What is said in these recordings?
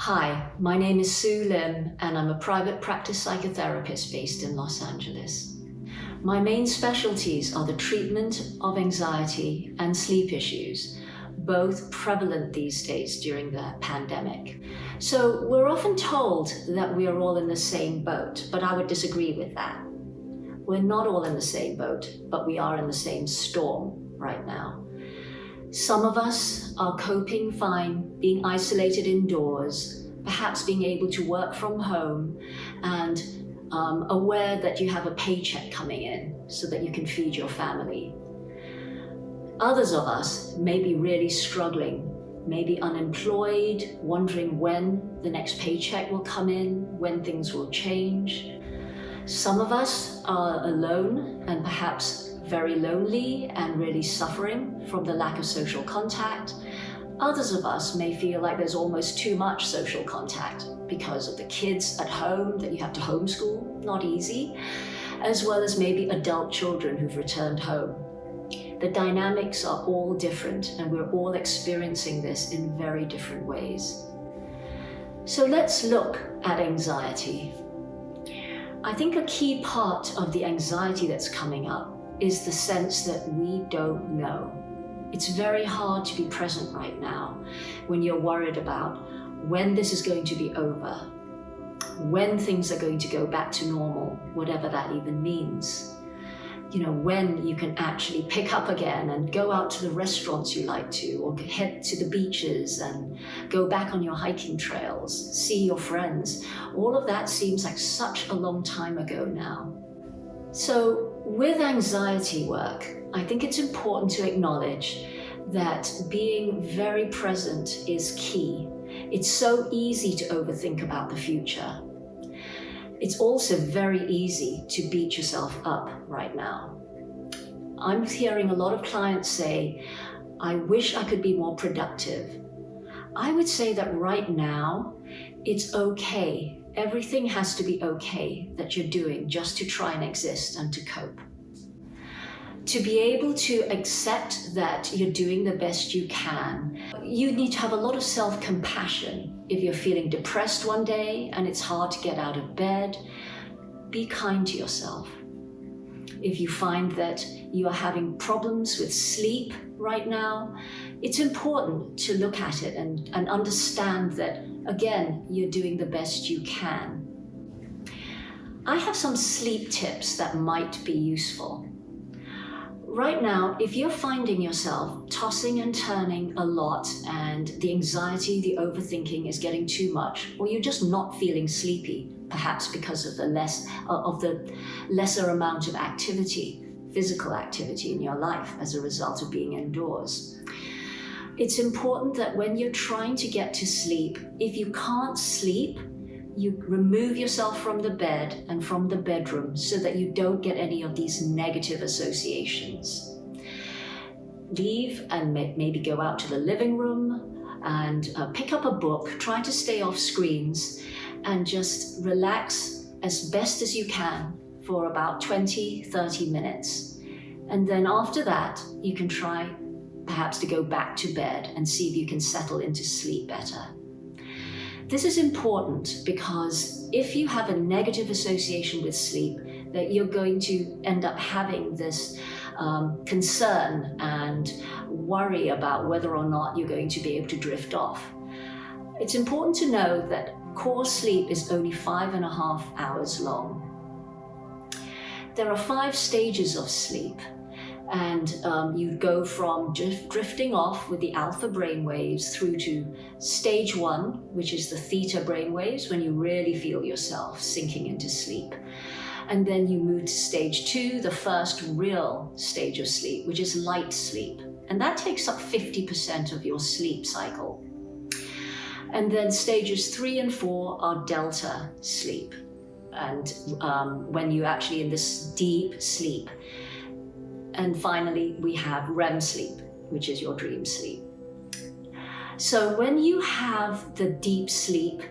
Hi, my name is Sue Lim and I'm a private practice psychotherapist based in Los Angeles. My main specialties are the treatment of anxiety and sleep issues, both prevalent these days during the pandemic. So we're often told that we are all in the same boat, but I would disagree with that. We're not all in the same boat, but we are in the same storm right now. Some of us are coping fine, being isolated indoors, perhaps being able to work from home and aware that you have a paycheck coming in so that you can feed your family. Others of us may be really struggling, maybe unemployed, wondering when the next paycheck will come in, when things will change. Some of us are alone and perhaps very lonely and really suffering from the lack of social contact. Others of us may feel like there's almost too much social contact because of the kids at home that you have to homeschool, not easy, as well as maybe adult children who've returned home. The dynamics are all different and we're all experiencing this in very different ways. So let's look at anxiety. I think a key part of the anxiety that's coming up is the sense that we don't know. It's very hard to be present right now when you're worried about when this is going to be over, when things are going to go back to normal, whatever that even means. When you can actually pick up again and go out to the restaurants you like to, or head to the beaches and go back on your hiking trails, see your friends. All of that seems like such a long time ago now. So with anxiety work, I think it's important to acknowledge that being very present is key. It's so easy to overthink about the future. It's also very easy to beat yourself up right now. I'm hearing a lot of clients say, I wish I could be more productive. I would say that right now, it's okay. Everything has to be okay that you're doing just to try and exist and to cope. To be able to accept that you're doing the best you can, you need to have a lot of self-compassion. If you're feeling depressed one day and it's hard to get out of bed, be kind to yourself. If you find that you are having problems with sleep right now, it's important to look at it and understand that, again, you're doing the best you can. I have some sleep tips that might be useful. Right now, if you're finding yourself tossing and turning a lot and the anxiety, the overthinking is getting too much, or you're just not feeling sleepy, perhaps because of the lesser amount of activity, physical activity in your life as a result of being indoors, it's important that when you're trying to get to sleep, if you can't sleep, you remove yourself from the bed and from the bedroom so that you don't get any of these negative associations. Leave and maybe go out to the living room and pick up a book, try to stay off screens and just relax as best as you can for about 20-30 minutes. And then after that, you can try perhaps to go back to bed and see if you can settle into sleep better. This is important because if you have a negative association with sleep, that you're going to end up having this concern and worry about whether or not you're going to be able to drift off. It's important to know that core sleep is only 5.5 hours long. There are 5 stages of sleep. And you go from just drifting off with the alpha brainwaves through to stage 1, which is the theta brainwaves, when you really feel yourself sinking into sleep. And then you move to stage 2, the first real stage of sleep, which is light sleep. And that takes up 50% of your sleep cycle. And then stages 3 and 4 are delta sleep. And when you're actually in this deep sleep. And finally, we have REM sleep, which is your dream sleep. So when you have the deep sleep,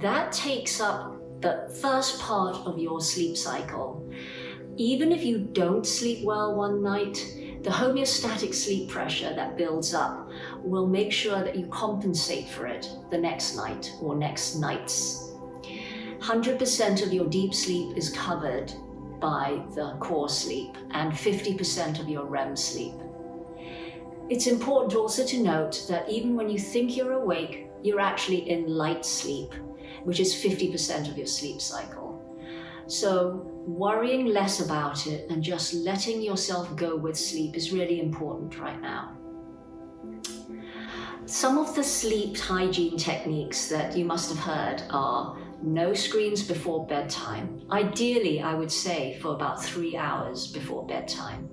that takes up the first part of your sleep cycle. Even if you don't sleep well one night, the homeostatic sleep pressure that builds up will make sure that you compensate for it the next night or next nights. 100% of your deep sleep is covered by the core sleep and 50% of your REM sleep. It's important also to note that even when you think you're awake, you're actually in light sleep, which is 50% of your sleep cycle. So worrying less about it and just letting yourself go with sleep is really important right now. Some of the sleep hygiene techniques that you must have heard are no screens before bedtime. Ideally, I would say for about 3 hours before bedtime.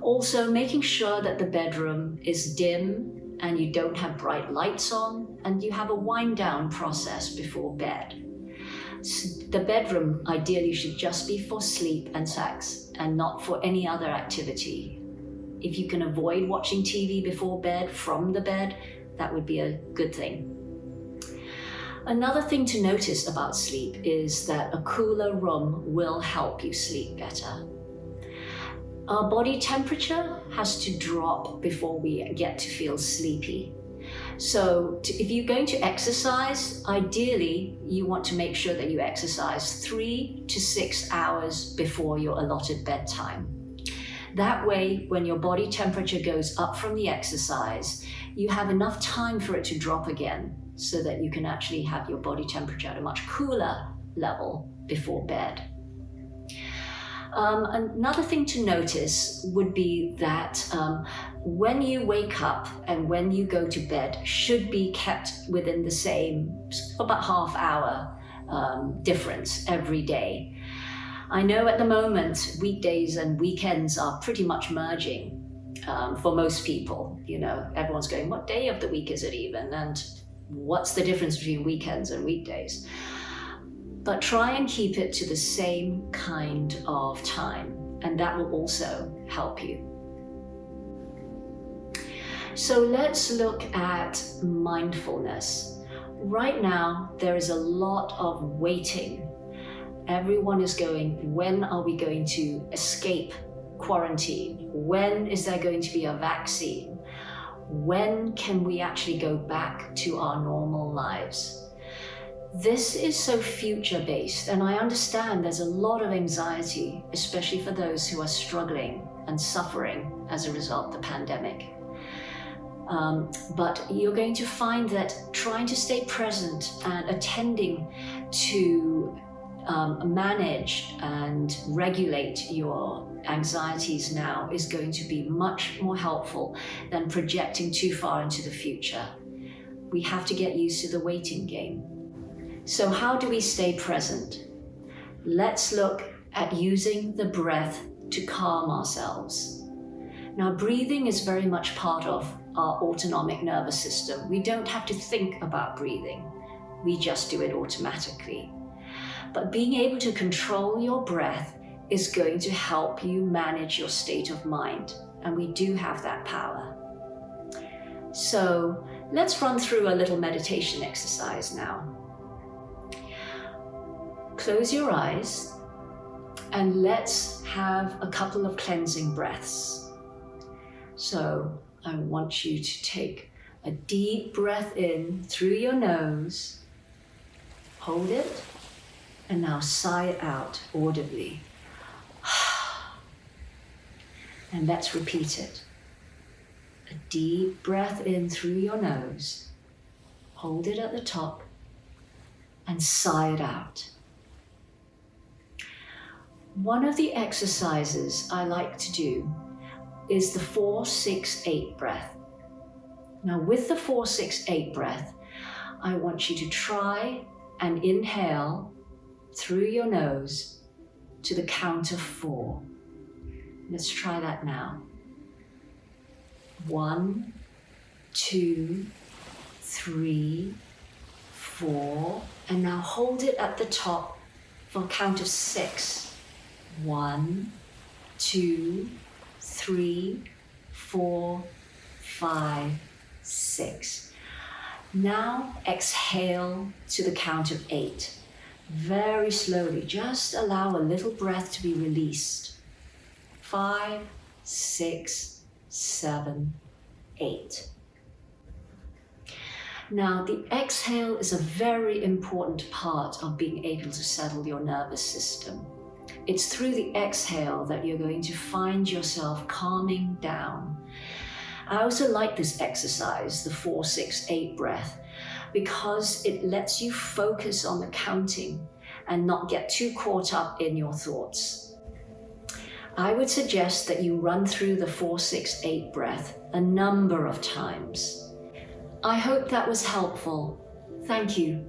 Also, making sure that the bedroom is dim and you don't have bright lights on, and you have a wind down process before bed. The bedroom ideally should just be for sleep and sex and not for any other activity. If you can avoid watching TV before bed from the bed, that would be a good thing. Another thing to notice about sleep is that a cooler room will help you sleep better. Our body temperature has to drop before we get to feel sleepy. So if you're going to exercise, ideally you want to make sure that you exercise 3 to 6 hours before your allotted bedtime. That way, when your body temperature goes up from the exercise, you have enough time for it to drop again so that you can actually have your body temperature at a much cooler level before bed. Another thing to notice would be that when you wake up and when you go to bed should be kept within the same about half hour difference every day. I know at the moment weekdays and weekends are pretty much merging for most people. You know, everyone's going, what day of the week is it even? And what's the difference between weekends and weekdays? But try and keep it to the same kind of time, and that will also help you. So let's look at mindfulness. Right now, there is a lot of waiting. Everyone is going, when are we going to escape quarantine? When is there going to be a vaccine? When can we actually go back to our normal lives? This is so future-based, and I understand there's a lot of anxiety, especially for those who are struggling and suffering as a result of the pandemic. But you're going to find that trying to stay present and attending to manage and regulate your anxieties now is going to be much more helpful than projecting too far into the future. We have to get used to the waiting game. So how do we stay present? Let's look at using the breath to calm ourselves. Now, breathing is very much part of our autonomic nervous system. We don't have to think about breathing. We just do it automatically. But being able to control your breath is going to help you manage your state of mind. And we do have that power. So let's run through a little meditation exercise now. Close your eyes and let's have a couple of cleansing breaths. So I want you to take a deep breath in through your nose, hold it, and now sigh it out audibly. And let's repeat it. A deep breath in through your nose, hold it at the top, and sigh it out. One of the exercises I like to do is the 4-6-8 breath. Now with the 4-6-8 breath, I want you to try and inhale through your nose to the count of 4. Let's try that now. 1, 2, 3, 4, and now hold it at the top for a count of 6. 1, 2, 3, 4, 5, 6. Now exhale to the count of 8. Very slowly, just allow a little breath to be released. 5, 6, 7, 8. Now, the exhale is a very important part of being able to settle your nervous system. It's through the exhale that you're going to find yourself calming down. I also like this exercise, the 4, 6, 8 breath, because it lets you focus on the counting and not get too caught up in your thoughts. I would suggest that you run through the 4, 6, 8 breath a number of times. I hope that was helpful. Thank you.